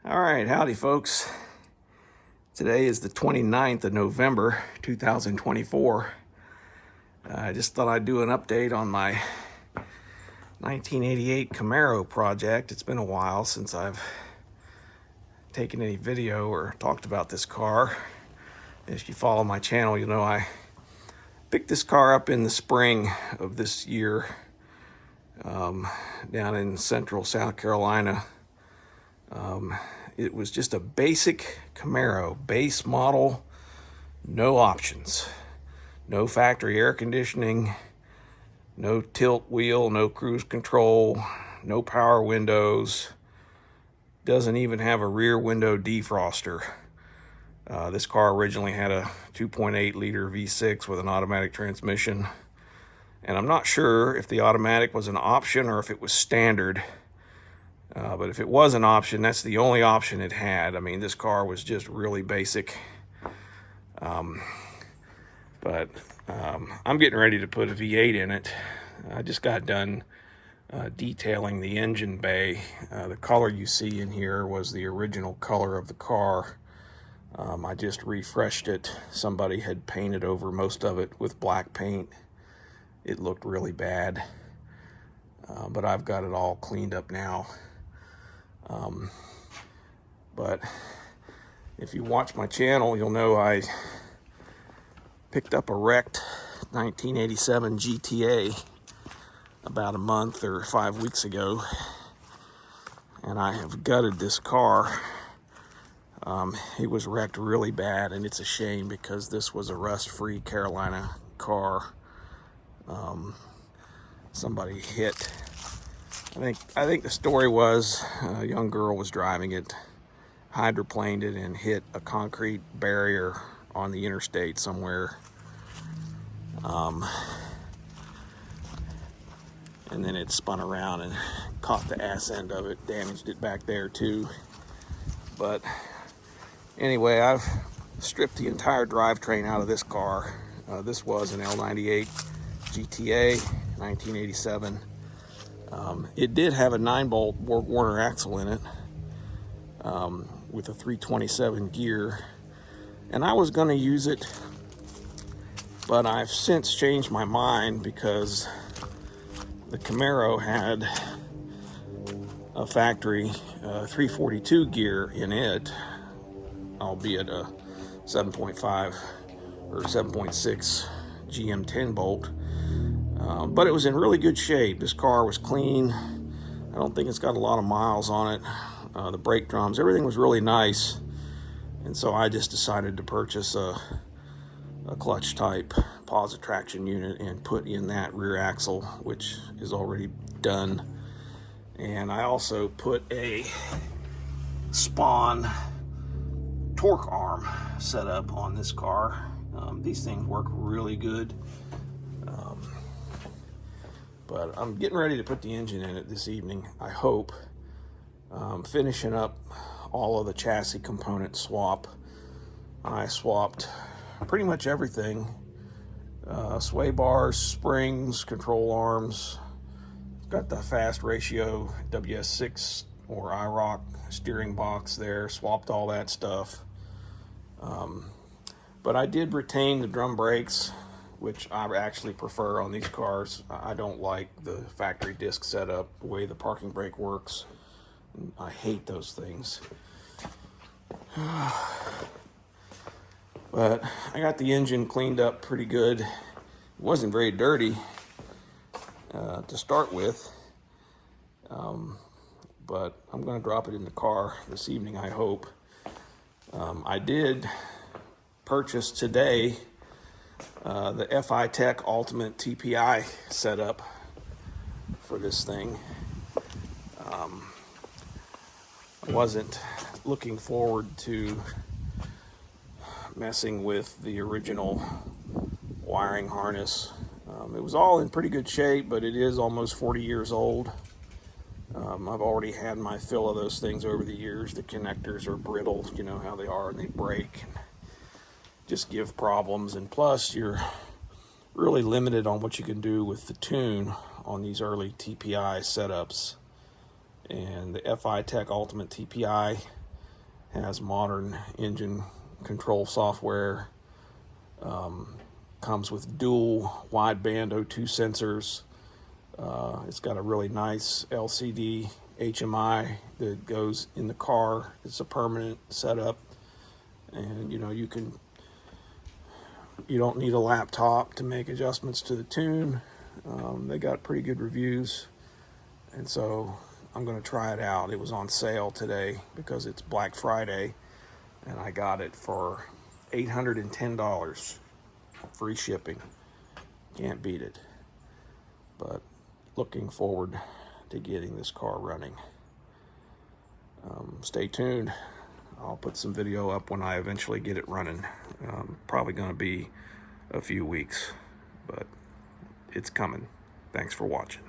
All right, howdy folks. Today is the 29th of November, 2024. I just thought I'd do an update on my 1988 Camaro project. It's been a while since I've taken any video or talked about this car. If you follow my channel, you'll know I picked this car up in the spring of this year down in central South Carolina. It was just a basic Camaro, base model, no options, no factory air conditioning, no tilt wheel, no cruise control, no power windows, doesn't even have a rear window defroster. This car originally had a 2.8 liter V6 with an automatic transmission, and I'm not sure if the automatic was an option or if it was standard. But if it was an option, that's the only option it had. I mean, this car was just really basic. I'm getting ready to put a V8 in it. I just got done detailing the engine bay. The color you see in here was the original color of the car. I just refreshed it. Somebody had painted over most of it with black paint. It looked really bad, but I've got it all cleaned up now. But if you watch my channel, you'll know I picked up a wrecked 1987 GTA about a month or 5 weeks ago, and I have gutted this car. It was wrecked really bad, and it's a shame because this was a rust-free Carolina car. Somebody hit, I think the story was a young girl was driving it, hydroplaned it, and hit a concrete barrier on the interstate somewhere. And then it spun around and caught the ass end of it, damaged it back there too. But anyway, I've stripped the entire drivetrain out of this car. This was an L98 GTA, 1987. It did have a 9-bolt Borg Warner axle in it with a 327 gear, and I was going to use it, but I've since changed my mind because the Camaro had a factory 342 gear in it, albeit a 7.5 or 7.6 GM 10 bolt. But it was in really good shape. This car was clean. I don't think it's got a lot of miles on it. The brake drums, everything was really nice. And so I just decided to purchase a clutch type positive traction unit and put in that rear axle, which is already done. And I also put a Spawn torque arm setup on this car. These things work really good. But I'm getting ready to put the engine in it this evening, I hope. Finishing up all of the chassis component swap. I swapped pretty much everything. Sway bars, springs, control arms. Got the fast ratio WS6 or IROC steering box there. Swapped all that stuff. But I did retain the drum brakes, which I actually prefer on these cars. I don't like the factory disc setup, the way the parking brake works. I hate those things. But I got the engine cleaned up pretty good. It wasn't very dirty to start with. But I'm going to drop it in the car this evening, I hope. I did purchase today the FI Tech Ultimate TPI setup for this thing. I wasn't looking forward to messing with the original wiring harness. It was all in pretty good shape, but it is almost 40 years old. I've already had my fill of those things over the years. The connectors are brittle, you know how they are, and they break and just give problems. And plus, you're really limited on what you can do with the tune on these early TPI setups. And the FI Tech Ultimate TPI has modern engine control software, comes with dual wideband O2 sensors. It's got a really nice LCD HMI that goes in the car. It's a permanent setup, and you don't need a laptop to make adjustments to the tune. They got pretty good reviews, and so I'm going to try it out. It was on sale today because it's Black Friday, and I got it for $810, free shipping. Can't beat it. But looking forward to getting this car running. Stay tuned. I'll put some video up when I eventually get it running. Probably going to be a few weeks, but it's coming. Thanks for watching.